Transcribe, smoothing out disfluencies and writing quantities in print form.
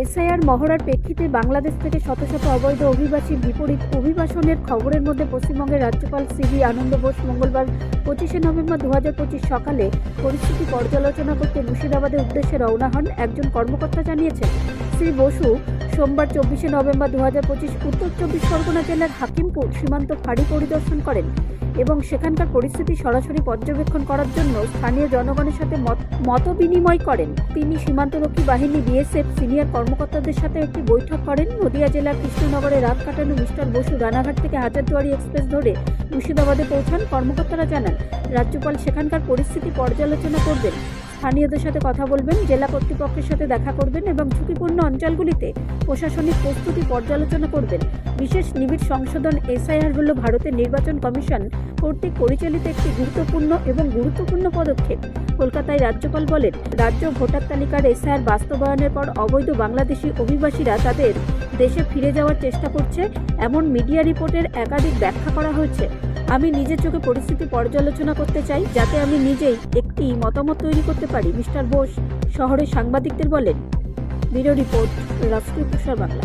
SIR মহড়ার প্রেক্ষিতে বাংলাদেশ থেকে শত শত অবৈধ অভিবাসীর বিপরীত অভিবাসনের খবরের মধ্যে পশ্চিমবঙ্গের রাজ্যপাল সিভি আনন্দ বোস মঙ্গলবার 25শে নভেম্বর 2025 সকালে পরিস্থিতি পর্যালোচনা করতে মুর্শিদাবাদের উদ্দেশ্যে রওনা হন। একজন কর্মকর্তা জানিয়েছেন, শ্রী বসু সোমবার 24শে নভেম্বর 2025 উত্তর চব্বিশ পরগনা জেলার হাকিমপুর সীমান্ত ফাঁড়ি পরিদর্শন করেন এবং সেখানকার পরিস্থিতি সরাসরি পর্যবেক্ষণ করার জন্য স্থানীয় জনগণের সাথে মত বিনিময় করেন। তিনি সীমান্তরক্ষী বাহিনী বিএসএফ সিনিয়র কর্মকর্তাদের সাথে একটি বৈঠক করেন। নদিয়া জেলার কৃষ্ণনগরে রাত কাটানো মিস্টার বসু রানাঘাট থেকে হাজারদুয়ারি এক্সপ্রেস ধরে মুর্শিদাবাদে পৌঁছান। কর্মকর্তারা জানান, রাজ্যপাল সেখানকার পরিস্থিতি পর্যালোচনা করবেন, স্থানীয়দের সাথে কথা বলবেন, জেলা কর্তৃপক্ষের সাথে দেখা করবেন এবং ঝুঁকিপূর্ণ অঞ্চলগুলিতে প্রশাসনিক প্রস্তুতি পর্যালোচনা করবেন। বিশেষ নিবিড় সংশোধন এসআইআর হল ভারতের নির্বাচন কমিশন কর্তৃক পরিচালিত একটি গুরুত্বপূর্ণ পদক্ষেপ। কলকাতায় রাজ্যপাল বলেন, রাজ্য ভোটার তালিকার এসআইআর বাস্তবায়নের পর অবৈধ বাংলাদেশি অভিবাসীরা তাদের দেশে ফিরে যাওয়ার চেষ্টা করছে, এমন মিডিয়া রিপোর্টের একাধিক ব্যাখ্যা করা হয়েছে। আমি নিজের চোখে পরিস্থিতি পর্যালোচনা করতে চাই, যাতে আমি নিজেই একটি মতামত তৈরি করতে পারি, মিস্টার বোস শহরের সাংবাদিকদের বলেন। ব্যুরো রিপোর্ট, রাষ্ট্রীয় প্রসার বাংলা।